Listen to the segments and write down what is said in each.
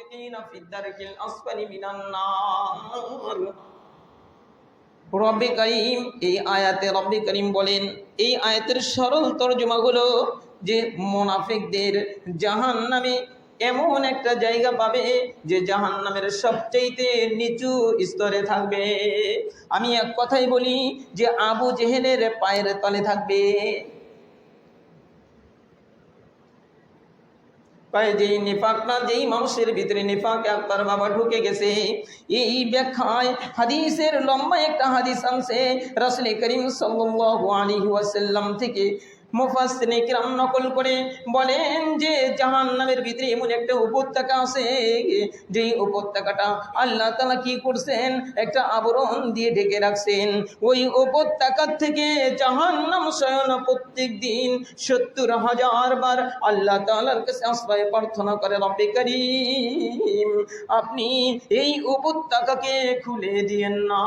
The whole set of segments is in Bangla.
মুনাফিকিনা ফিদ-দারকিল আসফালি মিনান নার। রব্বে কারীম এই আয়াতে রব্বে কারীম বলেন, এই আয়াতের সরল তরজমা হলো যে মুনাফিকদের জাহান্নামে এমন একটা জায়গা পাবে যে জাহান্নামের সবচেয়ে নিচু স্তরে থাকবে। আমি এক কথাই বলি যে আবু জেহেলের পায়ের তলে থাকবে। যেই নিফাকটা, যেই মানুষের ভিতরে নিফাক আকবার বাবা ঢুকে গেছে, এই ব্যাখ্যায় হাদিসের লম্বা একটা হাদিস আনছে রাসূল করিম সাল্লাল্লাহু আলাইহি ওয়াসাল্লাম থেকে। মুফাসসিরিনে কিরাম নকল করে বলেন যে জাহান্নামের ভিতরে এমন একটা উপত্যকা আছে, যেই উপত্যকাটা আল্লাহ তাআলা কি করছেন, একটা আবরণ দিয়ে ঢেকে রাখছেন। ওই উপত্যকা থেকে জাহান্নাম স্বয়ং প্রত্যেক দিন ৭০,০০০ বার আল্লাহ তাআলার কাছে আশ্রয় প্রার্থনা করে, রব্বে কারীম আপনি এই উপত্যকাকে খুলে দিয়েন না।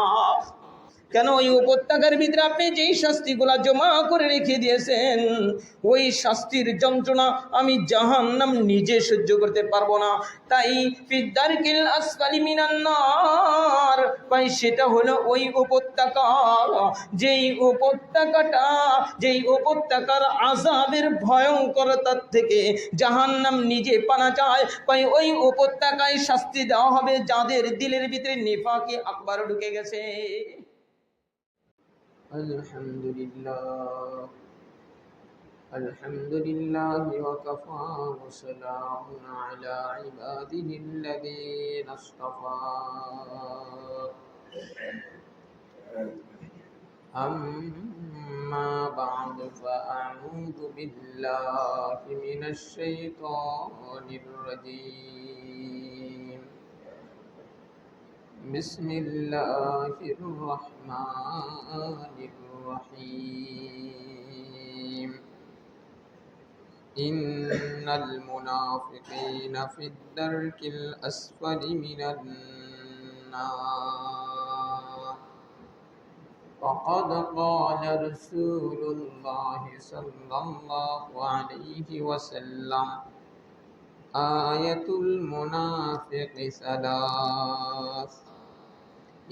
কেন? ওই উপত্যকার ভিতরে আপনি যেই শাস্তিগুলা জমা করে রেখে দিয়েছেন, ওই শাস্তির যন্ত্রণা আমি জাহান্নাম নিজে সহ্য করতে পারবো না। তাই ফিদ-দারকিল আসফালি মিনান নার, ভাই সেটা হলো ওই উপত্যকা, যেই উপত্যকার আযাবের ভয়ঙ্করতার থেকে জাহান্নাম নিজে পানা চায়। ভাই ওই উপত্যকায় শাস্তি দেওয়া হবে যাদের দিলের ভিতরে নিফাকে আকবার ঢুকে গেছে। আলহামদুলিল্লাহ ওয়াকাফা ওয়া সালামুন আলা ইবাদিহিল্লাযীনা ইসতাফা। أما بعد فأعوذ بالله من الشيطان الرجيم. بسم الله الرحمن الرحيم. إن المنافقين في الدرك الأسفل من النار. وقد قال رسول الله صلى الله عليه وسلم: آية المنافق ثلاث: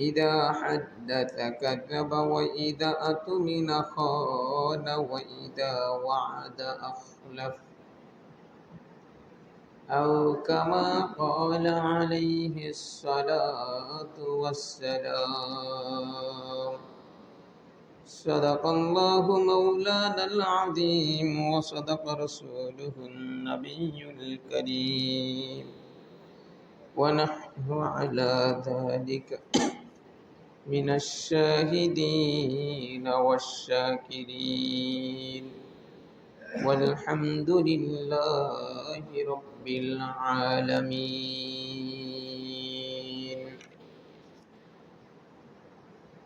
إذا حدث كذب، وإذا أؤتمن خان، وإذا وعد أخلف، أو كما قال عليه الصلاة والسلام. صدق الله مولانا العظيم، وصدق رسوله النبي الكريم، ونحن على ذلك من الشاهدين والشاكرين، والحمد لله رب العالمين.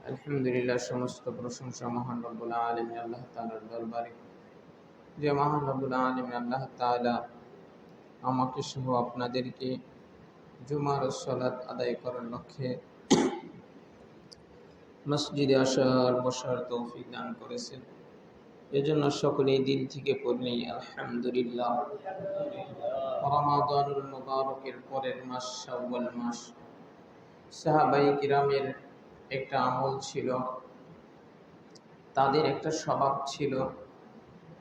আলহামদুলিল্লাহ, সমস্ত প্রশংসা মহান রব্বুল আলামিন আল্লাহ তাআলার দরবারে, যে মহান রব্বুল আলামিন আল্লাহ তাআলা আমাকে সহ আপনাদেরকে জুমার সালাত আদায় করার লক্ষ্যে মসজিদে আসার বসার তৌফিক দান করেছেন। এজন্য সকলেই দিল থেকে পড়ি আলহামদুলিল্লাহ। রমাদানুল মুবারকের পরের মাস শাওয়াল মাস। সাহাবায়ে কিরামের একটা আমল ছিল, তাদের একটা স্বভাব ছিল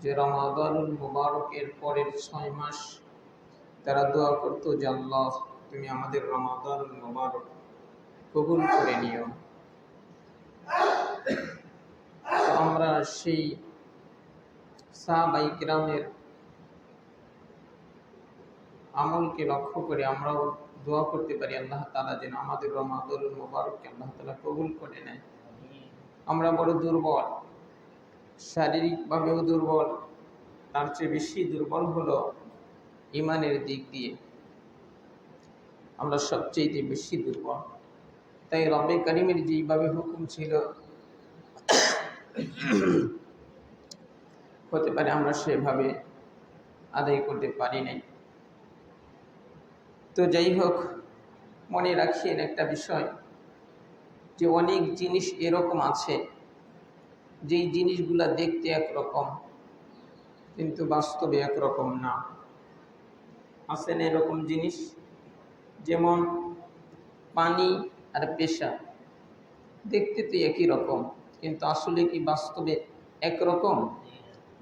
যে রমাদানুল মুবারকের পরের 6 মাস তারা দোয়া করত যে আল্লাহ তুমি আমাদের রমাদানুল মুবারক কবুল করে নিও। আমরা সেই সাহাবায়ে কিরামের আমলকে লক্ষ্য করে আমরাও দোয়া করতে পারি আল্লাহ তাআলা যেন আমাদের রমাদানুল মুবারককে আল্লাহ তাআলা কবুল করে নেয়। আমরা বড় দুর্বল, শারীরিকভাবেও দুর্বল, তার চেয়ে বেশি দুর্বল হলো ইমানের দিক দিয়ে, আমরা সবচেয়ে বেশি দুর্বল। তাই রব্বে কারীমের যেইভাবে হুকুম ছিল হতে পারে আমরা সেভাবে আদায় করতে পারি নাই। তো যাই হোক, মনে রাখিয়েন একটা বিষয়, যে অনেক জিনিস এরকম আছে যেই জিনিসগুলা দেখতে একরকম কিন্তু বাস্তবে একরকম না। আছে না এরকম জিনিস? যেমন পানি আর পেশা দেখতে তো একই রকম, কিন্তু আসলে কি বাস্তবে একরকম?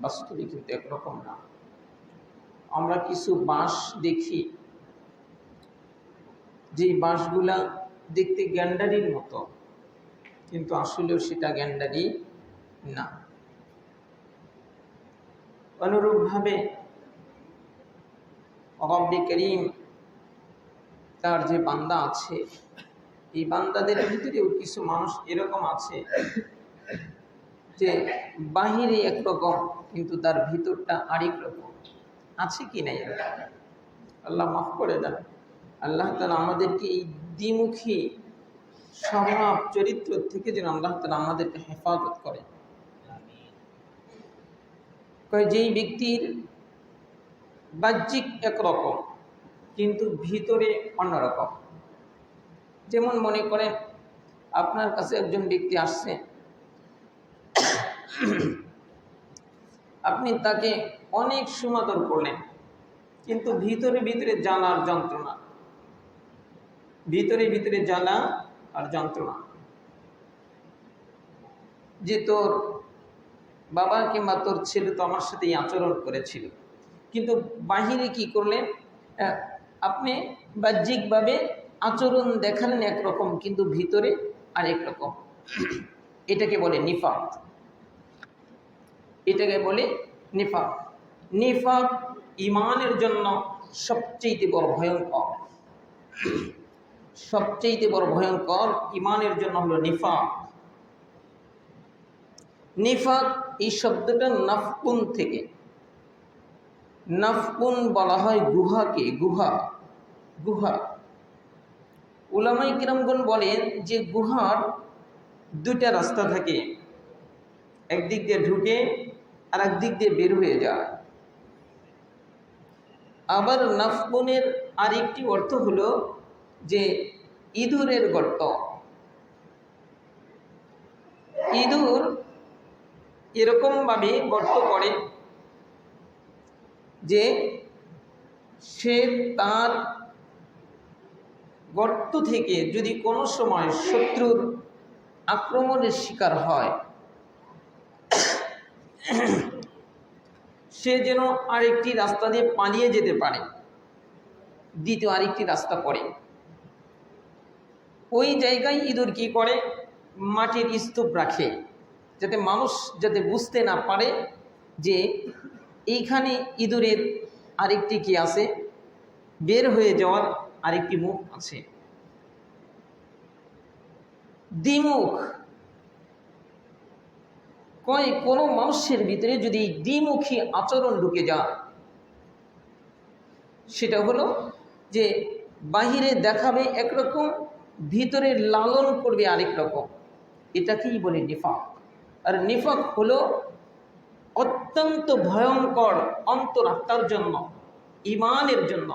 বাস্তবে কিন্তু একরকম না। আমরা কিছু বাঁশ দেখি, যে বাঁশগুলা দেখতে গ্যান্ডারির মতো, কিন্তু আসলেও সেটা গ্যান্ডারি না। অনুরূপভাবে রব্বে করিম তার যে বান্দা আছে, এই বান্দাদের ভিতরেও কিছু মানুষ এরকম আছে যে বাহিরে একরকম কিন্তু তার ভিতরটা আরেক রকম। আছে কি নাই? আল্লাহ মাফ করে দেন। আল্লাহ তাআলা আমাদেরকে এই দ্বিমুখী স্বভাব চরিত্র থেকে যেন আল্লাহ তাআলা আমাদেরকে হেফাজত করে। যেই ব্যক্তির বাহ্যিক একরকম কিন্তু ভিতরে অন্যরকম, যেমন মনে করেন আপনার কাছে একজন ব্যক্তি আসছে, আপনি তাকে অনেক সুমাদর করলেন, কিন্তু ভিতরে ভিতরে জ্বালার যন্ত্রণা, ভিতরে ভিতরে জ্বালা আর যন্ত্রণা, যে তোর বাবা কিংবা তোর ছেলে তো আমার সাথে আচরণ করেছিল, কিন্তু বাহিরে কি করলেন? আপনি বাহ্যিকভাবে আচরণ দেখালেন একরকম, কিন্তু ভিতরে আরেক রকম। এটাকে বলে নিফাক। এটাকে বলে নিফাক। নিফাক ঈমানের জন্য সবচেয়ে বড় ভয়ঙ্কর। সবচেয়ে বড় ভয়ঙ্কর ঈমানের জন্য হলো নিফাক। নিফাক এই শব্দটা নাফকুন থেকে। নাফকুন বলা হয় গুহাকে, গুহা। গুহা উলামায়ে কিরামগণ বলেন যে গুহার দুইটা রাস্তা থাকে, একদিক দিয়ে ঢুকে আর একদিক দিয়ে বের হয়ে যায়। আবার নাফকুনের আরেকটি অর্থ হলো যে ইঁদুরের গর্ত। ইঁদুর এরকমভাবে গর্ত করে যে সে তার গর্ত থেকে যদি কোনো সময় শত্রুর আক্রমণের শিকার হয়, সে যেন আরেকটি রাস্তা দিয়ে পালিয়ে যেতে পারে, দ্বিতীয় আরেকটি রাস্তা করে। ওই জায়গায় ইঁদুর কি করে? মাটির স্তূপ রাখে, যাতে মানুষ যাতে বুঝতে না পারে যে এইখানে ইঁদুরের আরেকটি কি আছে, বের হয়ে যাওয়ার আরেকটি মুখ আছে। দ্বিমুখ। কোনো মানুষের ভিতরে যদি দ্বিমুখী আচরণ ঢুকে যায়, সেটা হলো যে বাহিরে দেখাবে একরকম, ভিতরে লালন করবে আরেক রকম। এটাকেই বলে নিফাক। আর নিফাক হলো অত্যন্ত ভয়ঙ্কর অন্তরাত্মার জন্য, ঈমানের জন্য।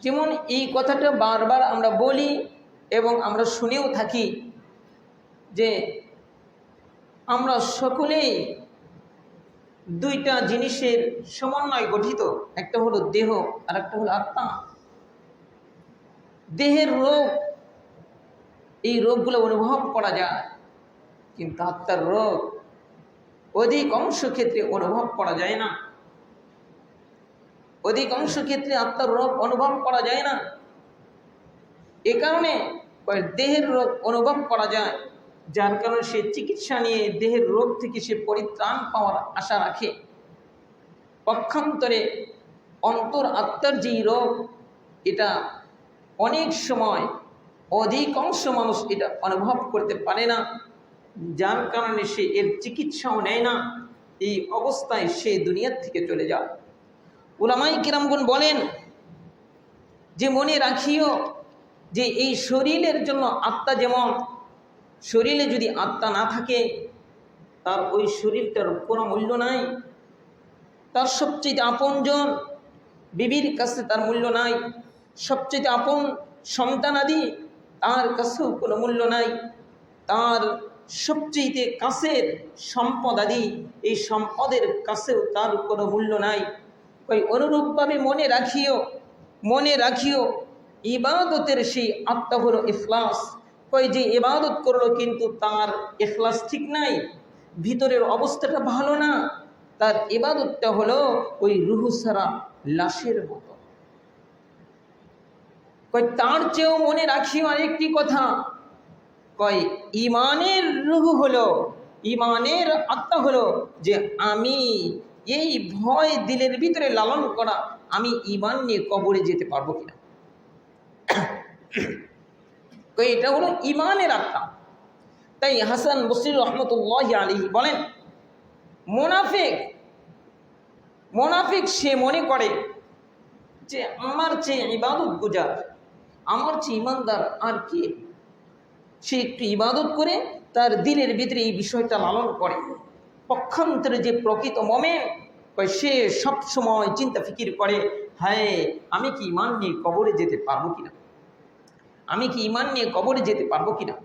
যেমন এই কথাটা বারবার আমরা বলি এবং আমরা শুনেও থাকি যে আমরা সকলেই দুইটা জিনিসের সমন্বয় গঠিত, একটা হলো দেহ আর একটা হলো আত্মা। দেহের রোগ, এই রোগগুলো অনুভব করা যায়, কিন্তু আত্মার রোগ অধিকাংশ ক্ষেত্রে অনুভব করা যায় না। অধিকাংশ ক্ষেত্রে আত্মার রোগ অনুভব করা যায় না। এ কারণে দেহের রোগ অনুভব করা যায়, যার কারণে সে চিকিৎসা নিয়ে দেহের রোগ থেকে সে পরিত্রাণ পাওয়ার আশা রাখে। পক্ষান্তরে অন্তর আত্মার যেই রোগ, এটা অনেক সময় অধিকাংশ মানুষ এটা অনুভব করতে পারে না, যার কারণে সে এর চিকিৎসাও নেয় না। এই অবস্থায় সে দুনিয়ার থেকে চলে যায়। উলামায়ে কিরামগণ বলেন যে মনে রাখিও যে এই শরীরের জন্য আত্মা যেমন, শরীরে যদি আত্মা না থাকে তার ওই শরীরটার কোনো মূল্য নাই। তার সবচেয়ে আপনজন বিবির কাছে তার মূল্য নাই, সবচেয়ে আপন সন্তানাদি তার কাছেও কোনো মূল্য নাই, তার সবচেয়ে কাছের সম্পদ আদি এই সম্পদের কাছেও তার কোনো মূল্য নাই। ওই অনুরূপভাবে মনে রাখিও মনে রাখিও ইবাদতের সেই আত্মা হলো ইখলাস। কয় যে ইবাদত করলো কিন্তু তার ইখলাস ঠিক নাই, ভিতরের অবস্থাটা ভালো না, তার ইবাদতটা হলো ওই রুহু ছাড়া লাশের মতো। কয় তার চেয়েও মনে রাখিও আরেকটি কথা, কয় ইমানের রুহু হলো, ইমানের আত্মা হলো যে আমি এই ভয় দিলের ভিতরে লালন করা, আমি ইমান নিয়ে কবরে যেতে পারবো কিনা। কয় এটা হলো ইমানের আত্মা। তাই হাসান বসরি রহমতুল্লাহি আলাইহি বলেন, মোনাফিক সে মনে করে যে আমার চেয়ে ইবাদত গুজার, আমার চেয়ে ইমানদার আর কে। সে একটু ইবাদত করে তার দিলের ভিতরে এই বিষয়টা লালন করে। পক্ষান্তরে যে প্রকৃত মোমেন, সে সবসময় চিন্তা ফিকির করে, হায় আমি কি ইমান নিয়ে কবরে যেতে পারবো কিনা, আমি কি ইমান নিয়ে কবরে যেতে পারবো কিনা।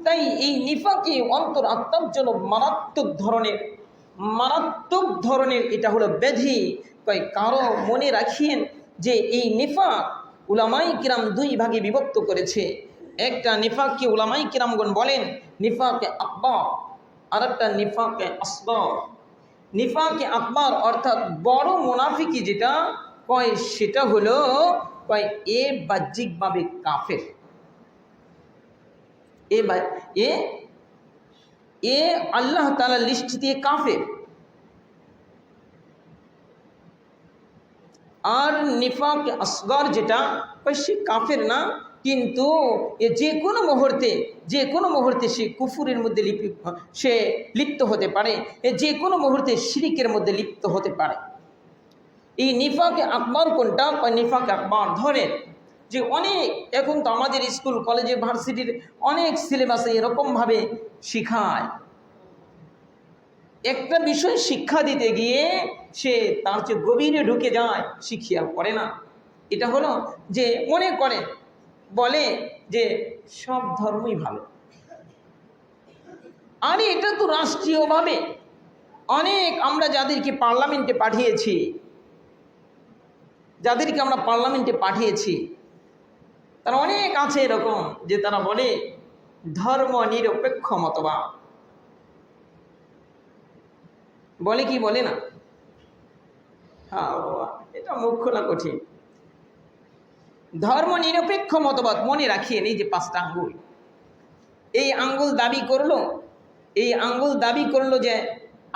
তাই এই নিফাকি অন্তর আত্মার জন্য মারাত্মক ধরনের এটা হলো ব্যাধি। তাই কারো মনে রাখিয়েন যে এই নিফাক উলামাই কিরাম দুই ভাগে বিভক্ত করেছে। একটা নিফাককে উলামাই কিরামগণ বলেন নিফাকে আকবার, আর একটা নিফাকে আসগর। নিফাকে আকবার অর্থাৎ বড় মুনাফিকি যেটা কয় সেটা হলো কয় এ বাহ্যিকভাবে কাফের, এ আল্লাহ তাআলার লিস্ট দিয়ে কাফের। আর নিফাক আসগর যেটা সে কাফের না, কিন্তু এ যে কোনো মুহূর্তে সে কুফুরের মধ্যে সে লিপ্ত হতে পারে, যে কোনো মুহূর্তে শিরিকের মধ্যে লিপ্ত হতে পারে। এই নিফাকে আকবর কোনটা? নিফাকে আকবর ধরেন যে অনেক, এখন তো আমাদের স্কুল কলেজে ভার্সিটির অনেক সিলেবাসে এরকমভাবে শিখায়, একটা বিষয় শিক্ষা দিতে গিয়ে সে তার চেয়ে গভীরে ঢুকে যায়, শিখিয়া করে না। এটা হলো যে মনে করে বলে যে সব ধর্মই ভালো। আর এটা তো রাষ্ট্রীয়ভাবে অনেক, আমরা যাদেরকে আমরা পার্লামেন্টে পাঠিয়েছি তারা অনেক আছে এরকম যে তারা বলে ধর্ম নিরপেক্ষ মতবাদ। বলে কি বলে না? হ্যাঁ বাবা, এটা মুখ খোলা কঠিন। ধর্ম নিরপেক্ষ মতবাদ মনে রাখিয়ে এই যে 5টা আঙ্গুল, এই আঙ্গুল দাবি করলো যে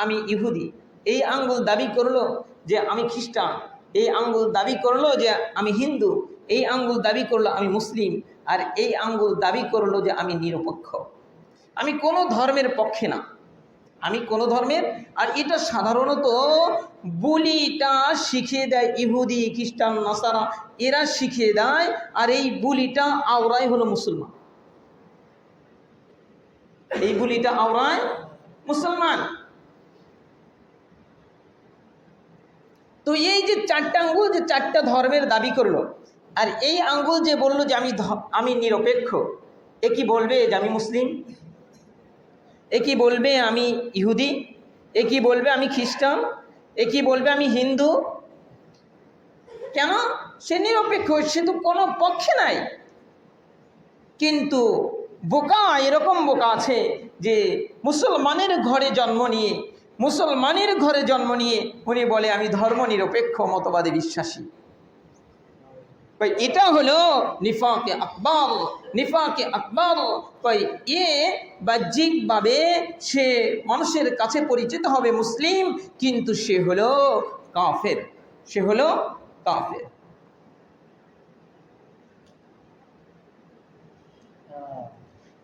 আমি ইহুদি, এই আঙ্গুল দাবি করলো যে আমি খ্রিস্টান, এই আঙ্গুল দাবি করলো যে আমি হিন্দু, এই আঙ্গুল দাবি করলো আমি মুসলিম, আর এই আঙ্গুল দাবি করলো যে আমি নিরপেক্ষ, আমি কোনো ধর্মের পক্ষে না, আমি কোনো ধর্মের। আর এটা সাধারণত বুলিটা শিখিয়ে দেয় ইহুদি, খ্রিস্টান, নাসারা, এরা শিখিয়ে দেয়। আর এই বুলিটা আওরাই হলো মুসলমান, এই বুলিটা আওরায় মুসলমান। তো এই যে 4টা আঙ্গুল, যে 4টা ধর্মের দাবি করলো, আর এই আঙ্গুল যে বললো যে আমি নিরপেক্ষ, এ কি বলবে যে আমি মুসলিম, এ কি বলবে আমি ইহুদি, এ কি বলবে আমি খ্রিস্টান, এ কি বলবে আমি হিন্দু? কেন? সে নিরপেক্ষ, সে তো কোনো পক্ষে নাই। কিন্তু বোকা, এরকম বোকা আছে যে মুসলমানের ঘরে জন্ম নিয়ে উনি বলে আমি ধর্ম নিরপেক্ষ মতবাদে বিশ্বাসী। এটা হলো নিফাকে আকবর। এ বাহ্যিকভাবে সে মানুষের কাছে পরিচিত হবে মুসলিম, কিন্তু সে হলো কাফের।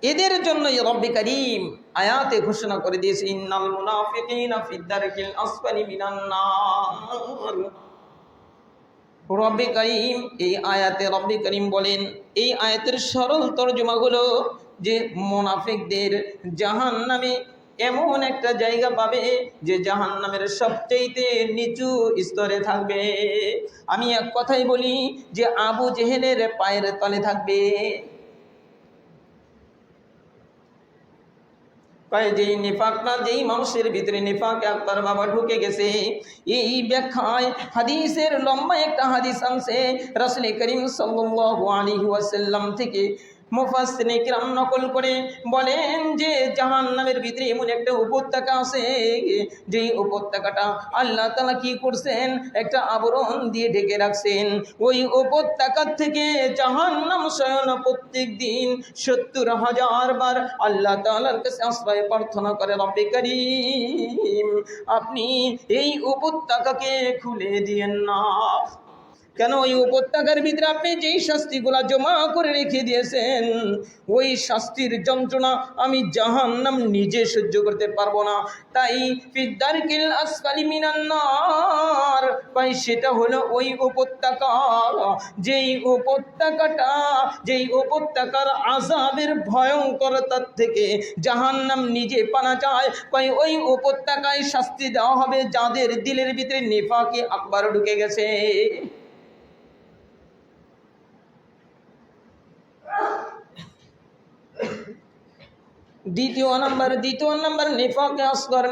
এদের জন্য রব্বে কারীম আয়াতে ঘোষণা করে দিয়েছে ইন্নাল মুনাফিকিনা ফি দারকিল আসফালি মিনান নার। রব্বে কারীম এই আয়াতে রব্বে কারীম বলেন, এই আয়াতের সরল তরজমা হলো যে মুনাফিকদের জাহান্নামে এমন একটা জায়গা পাবে যে জাহান্নামের সবচেয়ে নিচু স্তরে থাকবে। আমি এক কথাই বলি যে আবু জেহেলের পায়ের তলে থাকবে। যেই নিফাক না, যেই মানুষের ভিতরে নিফাক আকবার বাবা ঢুকে গেছে, এই ব্যাখ্যায় হাদিসের লম্বা একটা হাদিস আনছে রাসূল করিম সাল্লাল্লাহু আলাইহি ওয়াসাল্লাম থেকে। মুফাসসিরিনে কিরাম নকল করে বলেন যে জাহান্নামের ভিতরে এমন একটা উপত্যকা আছে, যেই উপত্যকাটা আল্লাহ তাআলা কি করছেন, একটা আবরণ দিয়ে ঢেকে রাখছেন। ওই উপত্যকার থেকে জাহান্নাম স্বয়ং প্রত্যেক দিন ৭০,০০০ বার আল্লাহ তাআলার কাছে আশ্রয় প্রার্থনা করে, রব্বে কারীম আপনি এই উপত্যকাকে খুলে দিয়েন না। কেন? ওই উপত্যকার ভিতরে আপনি যেই শাস্তিগুলা জমা করে রেখে দিয়েছেন, ওই শাস্তির যন্ত্রণা আমি জাহান্নাম নিজে সহ্য করতে পারবো না। তাই ফিদ্দারকিল আসফালি মিনান নার, ভাই সেটা হলো ওই উপত্যকা, যেই উপত্যকার আযাবের ভয়ঙ্করতার থেকে জাহান্নাম নিজে পানা চায়। ভাই ওই উপত্যকায় শাস্তি দেওয়া হবে যাদের দিলের ভিতরে নিফাকে আকবার ঢুকে গেছে। দ্বিতীয় নাম্বার নিফাকে আসগর,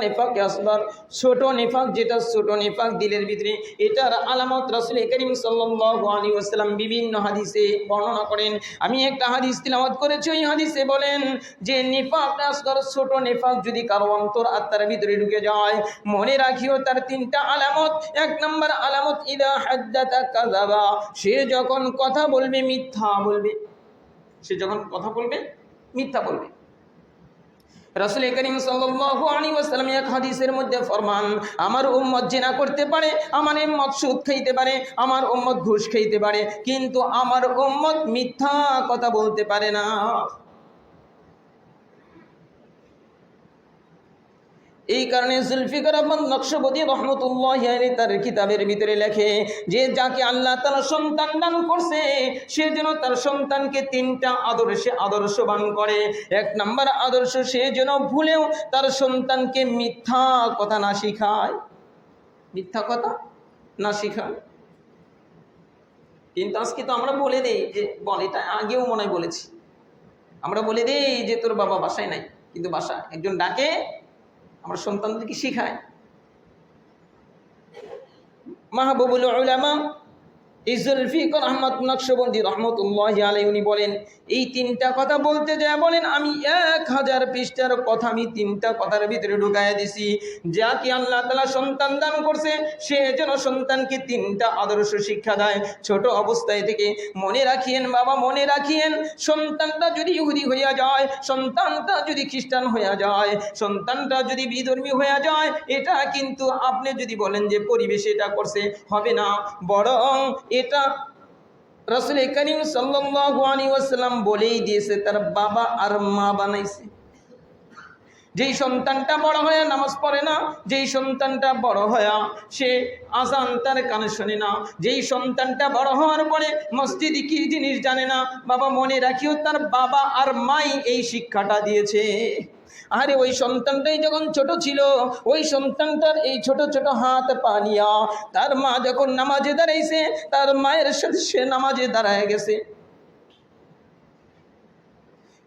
ছোট নিফাক, যেটা ছোট নিফাক দিলের ভিতরে, এটার আলামত রাসূল করিম সাল্লাল্লাহু আলাইহি ওয়াসাল্লাম বিভিন্ন হাদিসে বর্ণনা করেন। আমি একটা হাদিস তিলাওয়াত করেছি, ওই হাদিসে বলেন যে নিফাক আসগর, ছোট নিফাক যদি কারো অন্তর আত্মার ভিতরে ঢুকে যায়, মনে রাখিও তার 3টা আলামত। 1 নম্বর আলামত, ইদা হাদ্দাতা কাযাবা, সে যখন কথা বলবে মিথ্যা বলবে, মিথ্যা বলবে। রাসূল করিম সাল্লাল্লাহু আলাইহি ওয়াসাল্লাম এক হাদিসের মধ্যে ফরমান, আমার উম্মত জিনা করতে পারে, আমার উম্মত সুদ খাইতে পারে, আমার উম্মত ঘুষ খাইতে পারে, কিন্তু আমার উম্মত মিথ্যা কথা বলতে পারে না। এই কারণে জুলফিকার আহমদ নকশবন্দি রহমতুল্লাহি আলাইহি তার কিতাবের ভিতরে লেখে যে যাকে আল্লাহ তাআলা সন্তান দান করছে, সে যেন তার সন্তানকে 3টা আদর্শে আদর্শবান করে। 1 নম্বর আদর্শ, সে যেন ভুলেও তার সন্তানকে মিথ্যা কথা না শিখায়, কিন্তু আজকে তো আমরা বলে দেই যে, এটা আগেও মনে হয় বলেছি, আমরা বলে দেই যে তোর বাবা বাসায় নাই, কিন্তু বাসা একজন ডাকে, আমরা সন্তানদেরকে শিখায়। মাহবুবুল উলামা জুলফিকার আহমদ নকশবন্দি রহমতুল্লাহি আলাইহি উনি বলেন, এই 3টা কথা বলতে যায় বলেন আমি 1000 পৃষ্ঠার কথা আমি 3টা কথার ভিতরে ঢুকাইয়া দিছি। যাকে আল্লাহ তাআলা সন্তান দান করছে, সে যেন সন্তানকে 3টা আদর্শ শিক্ষা দেয় ছোট অবস্থায় থেকে। মনে রাখিয়েন বাবা, মনে রাখিয়েন, সন্তানটা যদি ইহুদি হইয়া যায়, সন্তানটা যদি খ্রিস্টান হইয়া যায়, সন্তানটা যদি বিধর্মী হইয়া যায়, এটা কিন্তু আপনি যদি বলেন যে পরিবেশ এটা করছে, হবে না, বরং এটা রাসূল করিম সাল্লাল্লাহু আলাইহি ওয়াসাল্লাম বলেই দিয়েছে, তার বাবা আর মা বানাইছে। যেই সন্তানটা বড় হয়ে নামাজ পড়ে না, যেই সন্তানটা বড় হয়ে সে আযান তার কানে শোনে না, যেই সন্তানটা বড় হওয়ার পরে মসজিদে কি জিনিস জানে না, বাবা মনে রাখিও তার বাবা আর মাই এই শিক্ষাটা দিয়েছে। আরে ওই সন্তানটাই যখন ছোট ছিল, ওই সন্তানটার এই ছোট ছোট হাত পা নিয়া তার মা যখন নামাজে দাঁড়াইছে, তার মায়ের সাথে সে নামাজে দাঁড়ায় গেছে।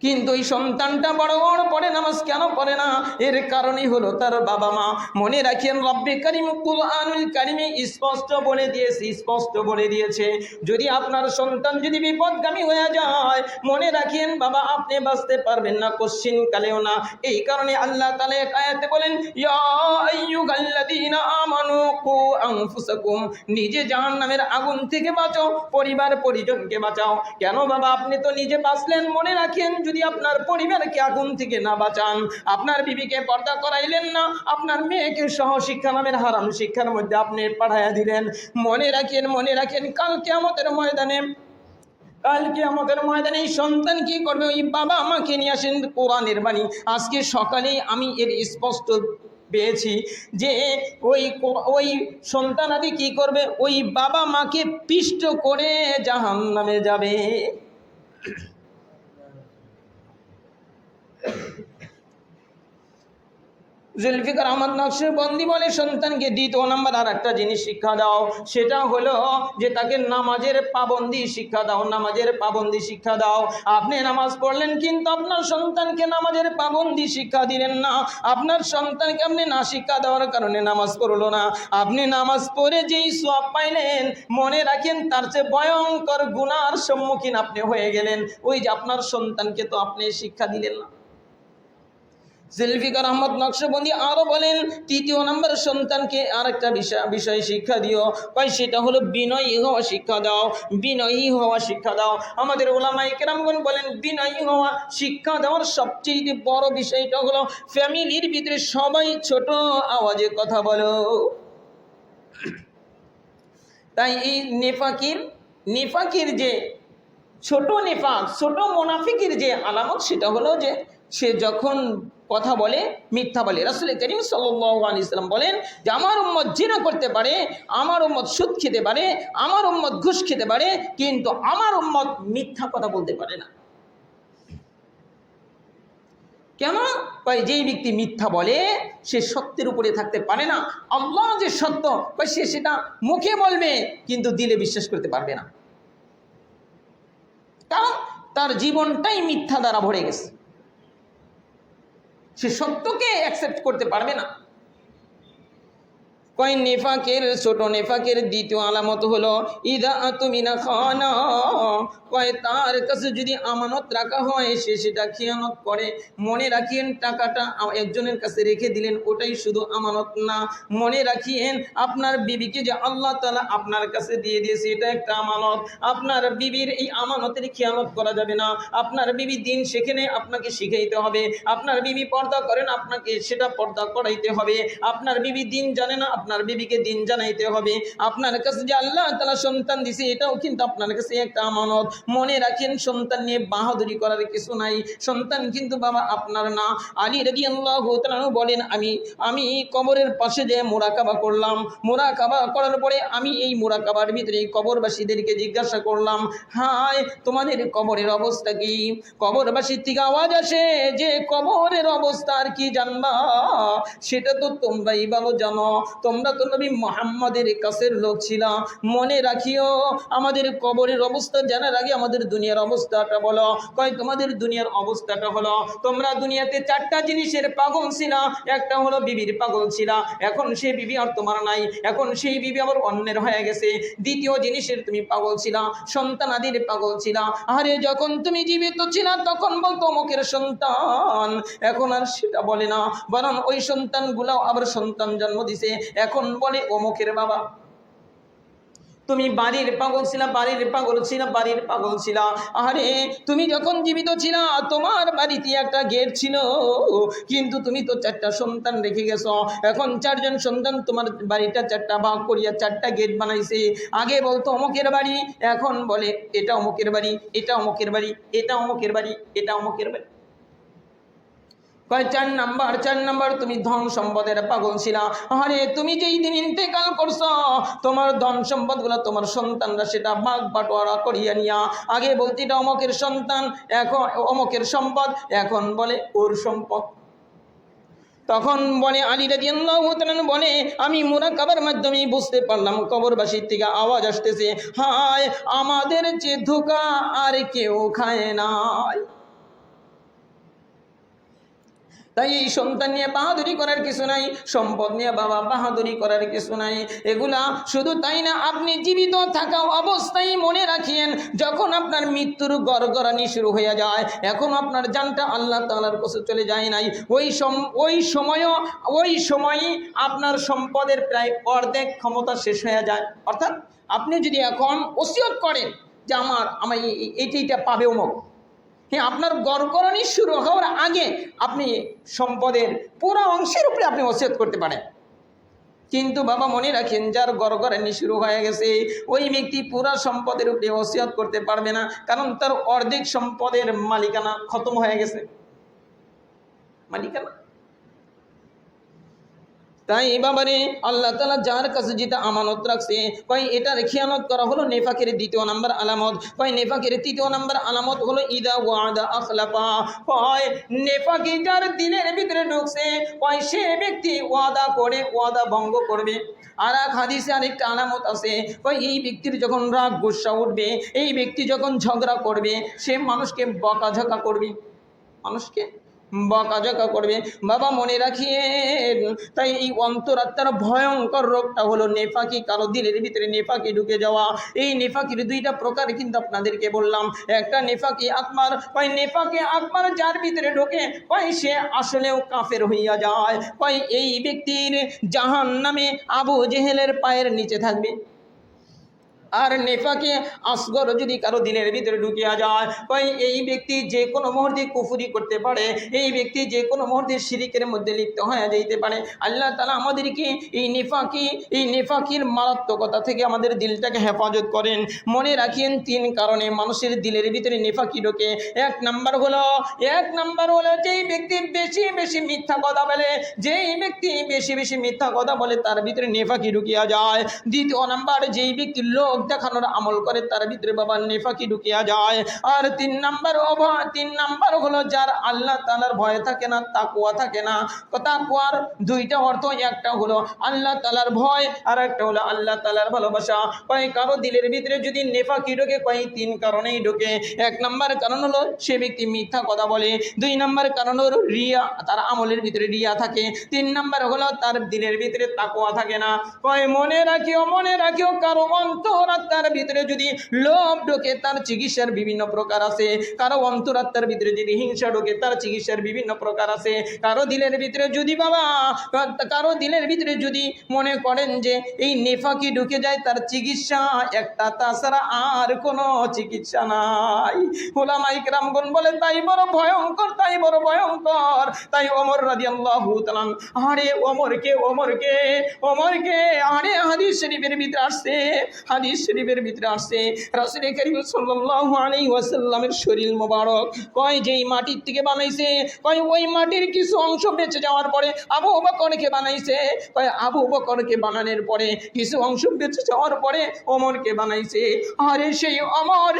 কিন্তু এই সন্তানটা বড় বড় পড়ে নামাজ কেন পড়ে না? এর কারণই হলো তার বাবা মা। মনে রাখেন রব্বে কারীম কুরআনুল কারীমে স্পষ্ট বলে দিয়েছে যদি আপনার সন্তান যদি বিপদগামী হয়ে যায়, মনে রাখেন বাবা আপনি বাঁচতে পারবেন না কোশ্চিন কালেও না। এই কারণে আল্লাহ তাআলা এক আয়াতে বলেন, ইয়া আইয়ুহাল্লাযীনা আমানু কু আনফুসাকুম, নিজে জাহান্নামের আগুন থেকে বাঁচাও, পরিবার পরিজনকে বাঁচাও। কেন বাবা আপনি তো নিজে বাঁচলেন, মনে রাখেন যদি আপনার পরিবারকে আগুন থেকে না বাঁচান, আপনার বিবিকে পর্দা করাইলেন না, আপনার মেয়েকে সহ শিক্ষা নামের হারাম শিক্ষার মধ্যে আপনি পাঠাইয়া দিলেন, মনে রাখেন কাল কিয়ামতের ময়দানে এই সন্তান কি করবে? ওই বাবা আমাকে নিয়ে আসেন কোরআনের বাণী। আজকে সকালেই আমি এর স্পষ্ট পেয়েছি যে ওই সন্তান আদি কি করবে? ওই বাবা মাকে পিষ্ট করে জাহান্নামে যাবে। জুলফিকার আহমদ নকশবন্দি বলে সন্তানকে দ্বিতীয় নাম্বার আর একটা জিনিস শিক্ষা দাও, সেটা হলো যে তাকে নামাজের পাবন্দি শিক্ষা দাও। নামাজের পাবন্দি শিক্ষা দাও। আপনি নামাজ পড়লেন কিন্তু আপনার সন্তানকে নামাজের পাবন্দি শিক্ষা দিলেন না, আপনার সন্তানকে আপনি না শিক্ষা দেওয়ার কারণে নামাজ পড়লো না, আপনি নামাজ পড়ে যেই সওয়াব পাইলেন মনে রাখেন তার চেয়ে ভয়ঙ্কর গুনার সম্মুখীন আপনি হয়ে গেলেন। ওই যে আপনার সন্তানকে তো আপনি শিক্ষা দিলেন না। জুলফিকার আহমদ নকশবন্দি আরো বলেন তৃতীয় নম্বর সন্তানকে আরেকটা বিষয় শিক্ষা দিও, সেটা হলো বিনয়ী হওয়া শিক্ষা দাও। বিনয়ী হওয়া শিক্ষা দাও। আমাদের ওলামায়ে কেরামগণ বলেন বিনয়ী হওয়া শিক্ষা দেওয়ার সবচেয়ে বড় বিষয়টা হলো ফ্যামিলির ভিতরে সবাই ছোট আওয়াজে কথা বলো। তাই এই নেফাকির যে ছোট নেফাক, ছোট মুনাফিকের যে আলামত, সেটা হলো যে সে যখন কথা বলে মিথ্যা বলে। রাসূল করিম সাল্লাল্লাহু আলাইহি ওয়াসাল্লাম বলেন যে আমার উম্মত জিনা করতে পারে, আমার উম্মত সুদ খেতে পারে, আমার উম্মত ঘুষ খেতে পারে, কিন্তু আমার উম্মত মিথ্যা কথা বলতে পারে না। কেন? যেই ব্যক্তি মিথ্যা বলে সে সত্যের উপরে থাকতে পারে না। আল্লাহ যে সত্য সে সেটা মুখে বলবে কিন্তু দিলে বিশ্বাস করতে পারবে না, কারণ তার জীবনটাই মিথ্যা দ্বারা ভরে গেছে। সে সত্যকে অ্যাকসেপ্ট করতে পারবে না। নেফাকের ছোট নেফাকের দ্বিতীয় আলামত হলো ইদা আতুমিনা খানা, তার কাছে যদি আমানত রাখা হয় সে সেটা খেয়ানত করে। মনে রাখিয়েন টাকাটা একজনের কাছে রেখে দিলেন ওটাই শুধু আমানত না, মনে রাখিয়েন আপনার বিবিকে যে আল্লাহ তাআলা আপনার কাছে দিয়ে দিয়েছে এটা একটা আমানত। আপনার বিবির এই আমানতের খেয়ানত করা যাবে না। আপনার বিবি দিন সেখানে আপনাকে শিখাইতে হবে। আপনার বিবি পর্দা করেন, আপনাকে সেটা পর্দা করাইতে হবে। আপনার বিবি দিন জানে না, আপনার বিবিকে দিন জানাইতে হবে। আপনার কাছে যে আল্লাহ তাআলা সন্তান দিয়েছে এটাও কিন্তু আপনার কাছে একটা আমানত। মনে রাখেন সন্তান নিয়ে বাহাদুরি করার কিছু নাই। সন্তান কিন্তু বাবা আপনার না। আলী রাদিয়াল্লাহু তাআলা বলেন আমি কবরের পাশে যে মুরাকাবা করলাম, মুরাকাবা করার পরে আমি এই মুরাকাবার ভিতরে কবরবাসীদেরকে জিজ্ঞাসা করলাম, হায় তোমাদের কবরের অবস্থা কি? কবরবাসীর থেকে আওয়াজ আসে যে কবরের অবস্থা আর কি জানবা, সেটা তো তোমরাই ভালো জানো, তোমরা তো নবী মুহাম্মদের কাছের লোক ছিলা। মনে রাখিও আমাদের কবরের অবস্থা জানার আগে আমাদের দুনিয়ার অবস্থাটা বলো। তোমাদের দুনিয়ার অবস্থাটা হলো তোমরা দুনিয়াতে চারটা জিনিসের পাগল ছিলা। একটা হলো বিবির পাগল ছিলা, এখন সেই বিবি আর তোমার নাই, এখন সেই বিবি আবার অন্যের হয়ে গেছে। দ্বিতীয় জিনিসের তুমি পাগল ছিলা, সন্তান আদির পাগল ছিলা। আরে যখন তুমি জীবিত ছিলা তখন বলতো অমুকের সন্তান, এখন আর সেটা বলে না, বরং ওই সন্তানগুলাও আবার সন্তান জন্ম দিছে, এখন বলে অমুকের বাবা। তুমি বাড়ির পাগল ছিলা, বাড়ির পাগল ছিলা, বাড়ির পাগল ছিলা। আরে তুমি যখন জীবিত ছিলা তোমার বাড়িতে একটা গেট ছিল, কিন্তু তুমি তো চারটা সন্তান রেখে গেছো। এখন চারজন সন্তান তোমার বাড়িটা চারটা ভাগ করিয়া চারটা গেট বানাইছে। আগে বলতো অমুকের বাড়ি, এখন বলে এটা অমুকের বাড়ি, এটা অমুকের বাড়ি, এটা অমুকের বাড়ি, এটা অমুকের বাড়ি। চার নাম্বার তুমি ধন সম্পদের পাগল ছিলা। আরে তুমি যেই দিন ইন্তেকাল করছো তোমার ধন সম্পদ গুলো তোমার সন্তানরা সেটা ভাগ বাটোয়ারা করিয়া নিয়া, আগে বলতে এটা অমুকের সন্তান, এখন অমুকের সম্পদ, এখন বলে ওর সম্পদ। তখন বলে আলী রাদিয়াল্লাহু তাআলা বলে আমি মুরাকাবার মাধ্যমে বুঝতে পারলাম কবরবাসীর থেকে আওয়াজ আসতেছে, হায় আমাদের যে ধোঁকা আর কেউ খায় নাই। তাই এই সন্তান নিয়ে বাহাদুরি করার কিছু নাই, সম্পদ নিয়ে বাবা বাহাদুরি করার কিছু নাই। এগুলা শুধু তাই না, আপনি জীবিত থাকা অবস্থায় মনে রাখিয়েন যখন আপনার মৃত্যুর গড়গড়ানি শুরু হয়ে যায়, এখন আপনার জানটা আল্লাহ তাআলার কাছে চলে যায় নাই, ওই সময়ই আপনার সম্পদের প্রায় অর্ধেক ক্ষমতা শেষ হয়ে যায়। অর্থাৎ আপনি যদি এখন ওসিয়ত করেন যে আমার এইটা পাবে অমুক, হ্যাঁ, আপনার গড়গড়ানি শুরু হওয়ার আগে আপনি সম্পদের পুরো অংশের উপরে আপনি ওসিয়ত করতে পারেন। কিন্তু বাবা মনে রাখেন যার গড়গড়ানি শুরু হয়ে গেছে ওই ব্যক্তি পুরো সম্পদের উপরে ওসিয়ত করতে পারবে না, কারণ তার অর্ধেক সম্পদের মালিকানা খতম হয়ে গেছে। মালিকানা তাই বাবারে আল্লাহ তাআলা যার কাছে যেটা আমানত রাখছে, কয় এটার খেয়ানত করা হলো নেফাকের দ্বিতীয় নাম্বার আলামত। কয় নেফাকের তৃতীয় নাম্বার আলামত হলো ইদা ওয়াদা আখলাফা। কয় নেফাকি যার দিলের ভিতরে ঢুকছে, কয় সে ব্যক্তি ওয়াদা করে ওয়াদা ভঙ্গ করবে। আর এক হাদিসে আরেকটা আলামত আছে, কয় এই ব্যক্তির যখন রাগ গুসা উঠবে, এই ব্যক্তি যখন ঝগড়া করবে, সে মানুষকে বকাঝকা করবে, মানুষকে বকাঝকা করবে। বাবা মনে রাখিয়েন, তাই এই অন্তরাত্মার ভয়ঙ্কর রোগটা হলো নেফাকি, কারো দিলের ভিতরে নেফাকি ঢুকে যাওয়া। এই নেফাকির দুইটা প্রকার কিন্তু আপনাদেরকে বললাম। একটা নেফাকি আকবার, কয় নেফাকি আকবার যার ভিতরে ঢোকে, কয় সে আসলেও কাফের হইয়া যায়। কয় এই ব্যক্তির জাহান্নামে আবু জেহেলের পায়ের নিচে থাকবে। আর নেফাকে আসগর যদি কারো দিনের ভিতরে ঢুকিয়া যায়, কয় এই ব্যক্তি যে কোনো মুহূর্তে কুফরি করতে পারে, এই ব্যক্তি যে কোনো মুহূর্তে শিরিকের মধ্যে লিপ্ত হয়ে যাইতে পারে। আল্লাহ তাআলা আমাদেরকে এই নেফাকির মারাত্মকতা থেকে আমাদের দিলটাকে হেফাজত করেন। মনে রাখিয়েন, 3 কারণে মানুষের দিলের ভিতরে নেফাকি ঢোকে। এক নাম্বার হলো যেই ব্যক্তি বেশি বেশি মিথ্যা কথা বলে, যেই ব্যক্তি বেশি বেশি মিথ্যা কথা বলে তার ভিতরে নেফাকি ঢুকিয়া যায়। দ্বিতীয় নাম্বার, যেই ব্যক্তি লোক দেখানোর আমল করে তার ভিতরে বাবা নেফাকি ঢুকিয়া যায়। আর 3 নাম্বার হলো যার আল্লাহ তাআলার ভয় থাকে না, তাকওয়া থাকে না। তাকওয়ার দুইটা অর্থ, একটা হলো আল্লাহ তাআলার ভয়, আর একটা হলো আল্লাহ তাআলার ভালোবাসা। কয় কারো দিলের ভিতরে যদি নেফাকি ঢোকে, কয় 3 কারণেই ঢোকে। 1 নাম্বার কারণ হলো সে ব্যক্তি মিথ্যা কথা বলে। 2 নাম্বার কারণ হলো রিয়া, তার আমলের ভিতরে রিয়া থাকে। 3 নাম্বার হলো তার দিলের ভিতরে তাকওয়া থাকে না। কয় মনে রাখিও কারো অন্তরাত্মার ভিতরে যদি লোভ ঢোকে, তার চিকিৎসার বিভিন্ন প্রকার আছে। কারো অন্তরাত্মার ভিতরে যদি হিংসা ঢোকে, তার চিকিৎসার বিভিন্ন প্রকার আছে। কারো দিলের ভিতরে যদি মনে করেন যে এই নেফাকি ঢুকে যায়, তার চিকিৎসা একটা, তাছাড়া আর কোনো চিকিৎসা নাই। উলামায়ে কেরামগণ বলে তাই বড় ভয়ঙ্কর। তাই ওমর রাদিয়াল্লাহু তাআলা, আরে ওমরকে আরে হাদিস শরীফের ভিতরে আসছে রাসূল করিম সাল্লাল্লাহু আলাইহি ওয়াসাল্লামের শরীর মোবারক কয় যেই মাটির থেকে বানাইছে, কয় ওই মাটির কিছু অংশ বেঁচে যাওয়ার পরে আবু বকরকে বানাইছে। কয় আবু বকরকে বানানোর পরে কিছু অংশ বেঁচে যাওয়ার পরে ওমরকে বানাইছে। আরে সেই ওমর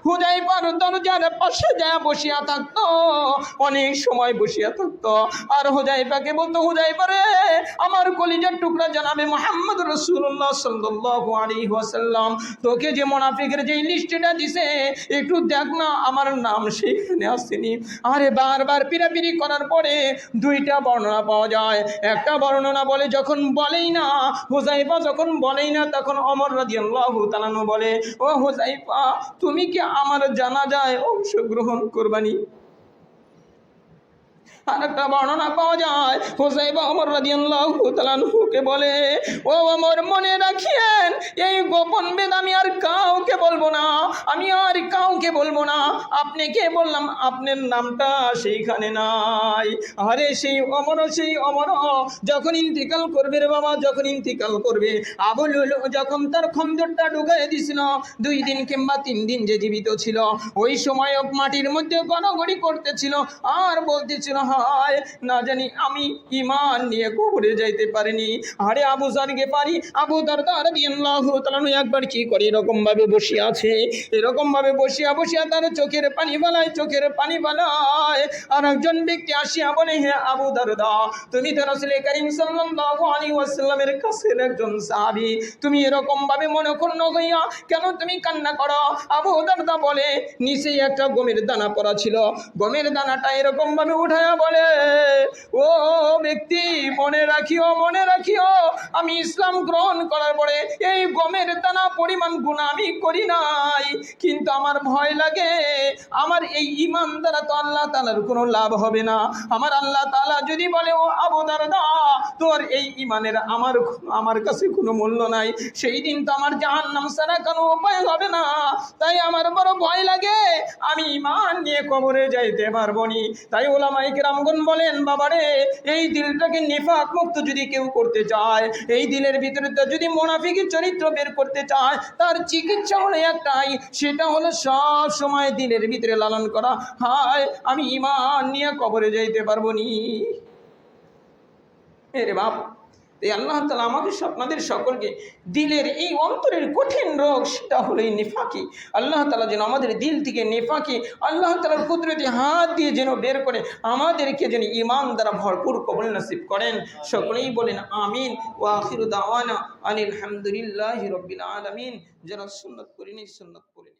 হুযায়ফার দরজার পাশে যায় বসিয়া থাকতো, অনেক সময় বসিয়া থাকতো। আর হুযায়ফাকে বলতো, হুযায়ফা রে, আমার কলিজার টুকরা জানাবে মুহাম্মদ রাসূলুল্লাহ সাল্লাল্লাহু আলাইহি ওয়াসাল্লাম তোকে যে মুনাফিকের যে লিস্টটা দিছে, একটু দেখ না, আমার নাম সেখানে আসেনি। আরে বারবার পিরাপিরি করার পরে 2টা বর্ণনা পাওয়া যায়। একটা বর্ণনা বলে যখন বলেই না, হুযায়ফা যখন বলেই না, তখন ওমর রাদিয়াল্লাহু তাআলা বলে, ও হুযায়ফা, তুমি কি আমার জানাজায় অংশগ্রহণ করবানি? আর একটা বর্ণনা পাওয়া যায়, হুযায়ফা ওমর রাদিয়াল্লাহু তাআলা আনহুকে বলে, ও ওমর, মনে রাখিয়েন, এই গোপন বেদ আমি আর কাউকে বলবো না। আপনাকে বললাম, আপনার নামটা সেইখানে নাই। আরে সেই ওমর যখন ইন্তিকাল করবে রে বাবা, আবু লুলু যখন তার খন্দকটা ঢুকাই দিছিল, 2 দিন কিংবা 3 দিন যে জীবিত ছিল, ওই সময় মাটির মধ্যে গড়াগড়ি করতেছিল আর বলতেছিল, হায় না জানি আমি ঈমান নিয়ে কবরে যাইতে পারিনি। আরে আবু যার গেফারি, আবু দারদা রাদিয়াল্লাহু তাআলা একবার কি করে এরকম ভাবে বসে আছে, বসিয়া তার চোখের পানি বানায়। আর একজন ব্যক্তি আসিয়া বলে, হে আবু দারদা, তুমি তো রাসূল করিম সাল্লাল্লাহু আলাইহি ওয়াসাল্লামের কাছের একজন সাহাবী, তুমি এরকম ভাবে মনক্ষুণ্ণ হইয়া কেন তুমি কান্না করো? আবু দারদা বলে, নিচেই একটা গমের দানা পড়া ছিল, গমের দানাটা এরকম ভাবে উঠায়া বলে, ও ব্যক্তি, মনে রাখিও আমি ইসলাম গ্রহণ করার পরে এই গমের দানা পরিমাণ গুনাহ আমি করি নাই, কিন্তু আমার ভয় লাগে, আমার এই ঈমান দ্বারা তো আল্লাহ তাআলার কোনো লাভ হবে না। আমার আল্লাহ তাআলা যদি বলে, ও আবু দারদা, তোর এই ঈমানের আমার কাছে কোনো মূল্য নাই, সেই দিন তো আমার জাহান্নাম ছাড়া কোনো উপায় হবে না। তাই আমার বড় ভয় লাগে, আমি ঈমান নিয়ে কবরে যাইতে পারবো নি। তাই উলামায়ে কেরামগণ বলেন, বাবারে, এই দিলটাকে নিফাক মুক্ত যদি কেউ করতে চায়, এই দিলের ভিতরে যদি মুনাফিকের চরিত্র বের করতে চায়, তার চিকিৎসা হলো একটাই, সেটা হলো সব সময় দিলের ভিতরে লালন করা, হায় আমি ঈমান নিয়ে কবরে যাইতে পারবো নি। রে বাপ, এই আল্লাহ তাআলা আমাদের আপনাদের সকলকে দিলের এই অন্তরের কঠিন রোগ, সেটা হলো এই নেফাকি, আল্লাহ তাআলা যেন আমাদের দিল থেকে নেফাকি আল্লাহ তাআলার কুদরতি হাত দিয়ে যেন বের করে আমাদেরকে যেন ঈমান দ্বারা ভরপুর কবুল নসিব করেন। সকলেই বলেন আমিন। ওয়া আখিরু দাওয়ানা আনিল হামদুলিল্লাহি রাব্বিল আলামিন। যারা সুন্নাত করেনি সুন্নাত পড়েন।